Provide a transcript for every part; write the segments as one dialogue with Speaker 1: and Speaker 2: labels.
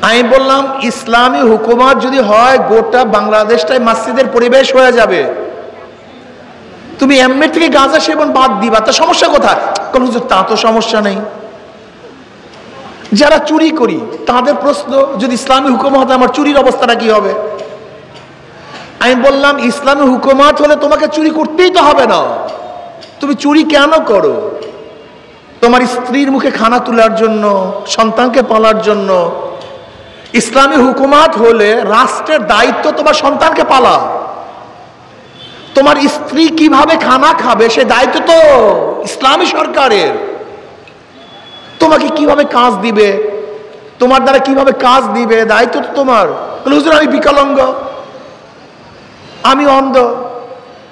Speaker 1: আমি বললাম ইসলামী হুকুমত যদি হয় গোটা বাংলাদেশটাই মসজিদের পরিবেশ হয়ে যাবে। তুমি এমনি থেকে গাঁজা সেবন বাদ দিবা, তা সমস্যা কোথায়? কোন হুজুর তা তো সমস্যা নেই। যারা চুরি করি তাদের প্রশ্ন, যদি ইসলামী হুকুমত আমার চুরির অবস্থাটা কি হবে? আমি বললাম ইসলামী হুকুমত হলে তোমাকে চুরি করতেই তো হবে না। তুমি চুরি কেন করো? তোমার স্ত্রীর মুখে খানা তোলার জন্য, সন্তানকে পালার জন্য। ইসলামী হুকুমত হলে রাষ্ট্রের দায়িত্ব তোমার সন্তানকে পালা। তোমার স্ত্রী কিভাবে খানা খাবে সে দায়িত্ব তো ইসলামী সরকারের। তোমাকে কিভাবে কাজ দিবে, তোমার দ্বারা কিভাবে কাজ দিবে, দায়িত্ব তো তোমার। হুজুর আমি বিকলাঙ্গ, আমি অন্ধ।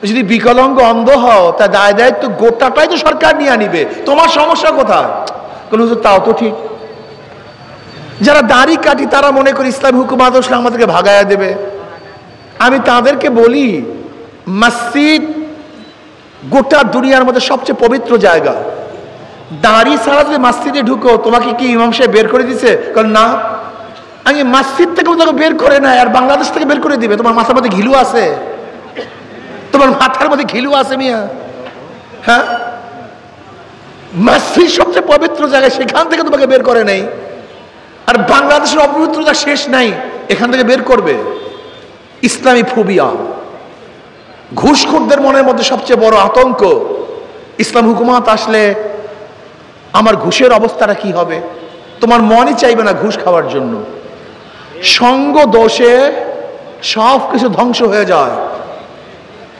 Speaker 1: যদি বিকলাঙ্গ অন্ধ হও তা দায়িত্ব গোটাটাই তো সরকার নিয়ে নিবে, তোমার সমস্যা কোথায়? হুজুর তাও তো ঠিক। যারা দাড়ি কাটি তারা মনে করি ইসলামী হুকুমত আসলে আমাদেরকে ভাগায়া দেবে। আমি তাদেরকে বলি মসজিদ গোটা দুনিয়ার মধ্যে সবচেয়ে পবিত্র জায়গা। দাড়ি ছাড়া যদি মসজিদে ঢুকো তোমাকে কি ইমাম সাহেব বের করে দিছে? কারণ না, আমি মসজিদ থেকে তোমাকে বের করে নেয় আর বাংলাদেশ থেকে বের করে দিবে। তোমার মাথার মধ্যে ঘিলু আছে? তোমার মাথার মধ্যে ঘিলু আছে মিয়া? হ্যাঁ, মসজিদ সবচেয়ে পবিত্র জায়গা, সেখান থেকে তোমাকে বের করে নেই। আর বাংলাদেশের অপবিত্রতা শেষ নাই, এখান থেকে বের করবে। ইসলামী ফোবিয়া, ঘুষখোরদের মনের মধ্যে সবচেয়ে বড় আতঙ্ক। ইসলাম হুকুমত আসলে আমার ঘুষের অবস্থাটা কি হবে? তোমার মনই চাইবে না ঘুষ খাওয়ার জন্য। সঙ্গ দোষে সব কিছু ধ্বংস হয়ে যায়।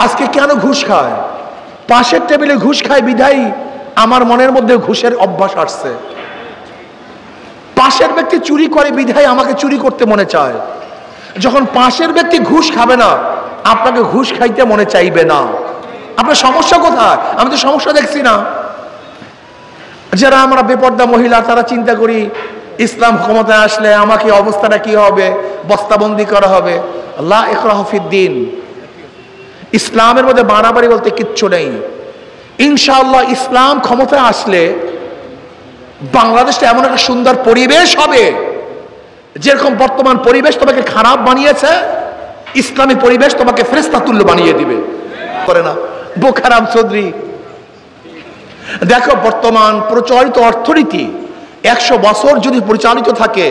Speaker 1: আজকে কেন ঘুষ খায়? পাশের টেবিলে ঘুষ খায় বিধায়ী আমার মনের মধ্যে ঘুষের অভ্যাস আসছে। পাশের ব্যক্তি চুরি করে বিধায় আমাকে চুরি করতে মনে চায়। যখন পাশের ব্যক্তি ঘুষ খাবে না আপনাকে ঘুষ খাইতে মনে চাইবে না। আপনার সমস্যা কোথায়? আমি তো সমস্যা দেখছি না। যারা আমরা বেপর্দা মহিলা তারা চিন্তা করি ইসলাম ক্ষমতায় আসলে আমাকে অবস্থাটা কি হবে, বস্তাবন্দি করা হবে। লা ইকরাহা ফিদ্দিন, ইসলামের মধ্যে বাড়াবাড়ি বলতে কিচ্ছু নেই। ইনশাআল্লাহ ইসলাম ক্ষমতায় আসলে বাংলাদেশটা এমন একটা সুন্দর পরিবেশ হবে, যেরকম বর্তমান পরিবেশ তোমাকে খারাপ বানিয়েছে ইসলামী পরিবেশ তোমাকে ফেরেশতা তুল্য বানিয়ে দিবে। করে না বোখারাম চৌধুরী, দেখো বর্তমান প্রচলিত অর্থনীতি 100 বছর যদি পরিচালিত থাকে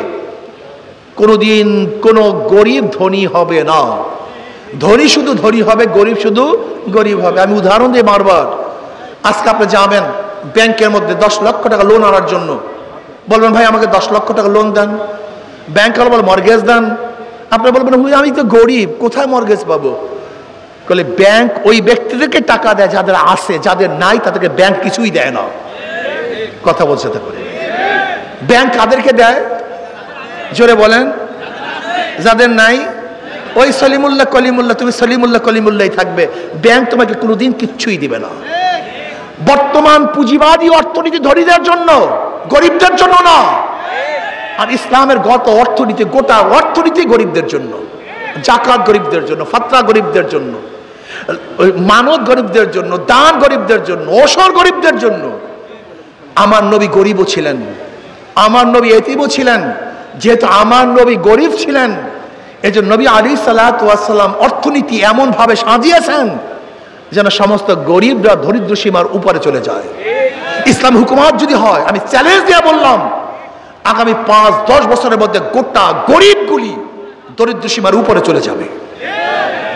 Speaker 1: কোনোদিন কোনো গরিব ধনী হবে না। ধনী শুধু ধনী হবে, গরিব শুধু গরিব হবে। আমি উদাহরণ দিয়ে বারবার, আজকে আপনি যাবেন ব্যাংকের মধ্যে 10 লক্ষ টাকা লোন আনার জন্য, বলবেন ভাই আমাকে 10 লক্ষ টাকা লোন দেন। ব্যাংক বল মর্গেজ দেন। আপনি বলবেন হুই আমি তো গরিব, কোথায় মর্গেজ পাবো? বলে ব্যাংক ওই ব্যক্তিদেরকে টাকা দেয় যাদের আছে, যাদের নাই তাদেরকে ব্যাংক কিছুই দেয় না। কথা বলছে তা করে ব্যাংক কাদেরকে দেয়? জোরে বলেন। যাদের নাই ওই সলিমুল্লাহ কলিমুল্লাহ, তুমি সলিমুল্লাহ কলিমুল্লাহ থাকবে, ব্যাংক তোমাকে কোনোদিন কিচ্ছুই দিবে না। বর্তমান পুঁজিবাদী অর্থনীতি ধনীদের জন্য, গরিবদের জন্য না। আর ইসলামের গোটা অর্থনীতি গরিবদের জন্য। জাকাত গরিবদের জন্য, ফাতরা গরিবদের জন্য, মানত গরিবদের জন্য, দান গরিবদের জন্য, ওসর গরিবদের জন্য। আমার নবী গরিবও ছিলেন, আমার নবী এতিমও ছিলেন। যেহেতু আমার নবী গরিব ছিলেন এজন্য নবী আলাইহিসসালাতু ওয়াস সালাম অর্থনীতি এমন ভাবে সাজিয়েছেন যেন সমস্ত গরিবরা দরিদ্র সীমার উপরে চলে যায়। ইসলাম হুকুমত যদি হয়, আমি চ্যালেঞ্জ দিয়ে বললাম আগামী 5-10 বছরের মধ্যে গোটা গরিবগুলি দরিদ্র সীমার উপরে চলে যাবে।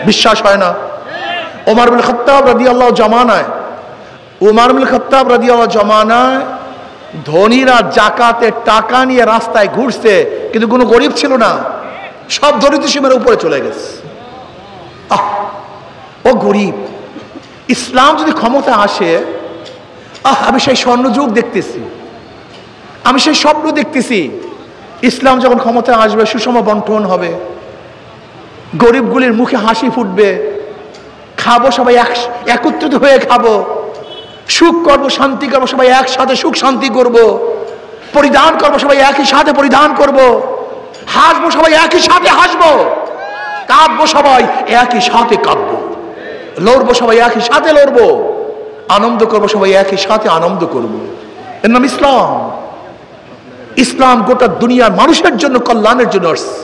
Speaker 1: বিশ্বাস হয় না? ওমর ইবনে খাত্তাব রাদিয়াল্লাহু জামানায়, ওমর ইবনে খাত্তাব রাদিয়াল্লাহু জামানায় ধনীরা জাকাতের টাকা নিয়ে রাস্তায় ঘুরছে, কিন্তু কোনো গরিব ছিল না, সব দরিদ্র সীমার উপরে চলে গেছে। ও গরিব। ইসলাম যদি ক্ষমতা আসে, আমি সেই স্বর্ণযুগ দেখতেছি, আমি সেই স্বপ্ন দেখতেছি। ইসলাম যখন ক্ষমতায় আসবে সুষম বন্টন হবে, গরিবগুলির মুখে হাসি ফুটবে, খাবো সবাই একত্রিত হয়ে খাবো, সুখ করবো, শান্তি করবো, সবাই একসাথে সুখ শান্তি করব, পরিধান করবো সবাই একই সাথে পরিধান করব, হাসবো সবাই একই সাথে হাসবো, কাঁদবো সবাই একই সাথে কাঁদবো, লড়বো সবাই একই সাথে লড়বো, আনন্দ করবো সবাই একই সাথে আনন্দ করবো। এর নাম ইসলাম। ইসলাম গোটা দুনিয়ার মানুষের জন্য, কল্যাণের জন্য আসছে।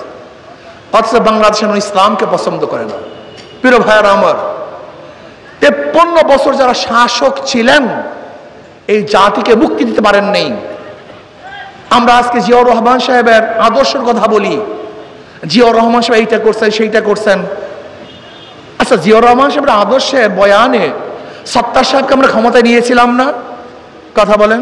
Speaker 1: অথচ বাংলাদেশের মানুষ ইসলামকে পছন্দ করে না। প্রিয় ভাইয়েরা আমার, 53 বছর যারা শাসক ছিলেন এই জাতিকে মুক্তি দিতে পারেন নেই। আমরা আজকে জিয়াউর রহমান সাহেবের আদর্শের কথা বলি, জিয়াউর রহমান সাহেব এইটা করছেন সেইটা করছেন। আচ্ছা, জিয়াউর রহমান সাহেবের আদর্শে বয়ানে সত্তার সাহেবকে আমরা ক্ষমতায় নিয়েছিলাম না? কথা বলেন।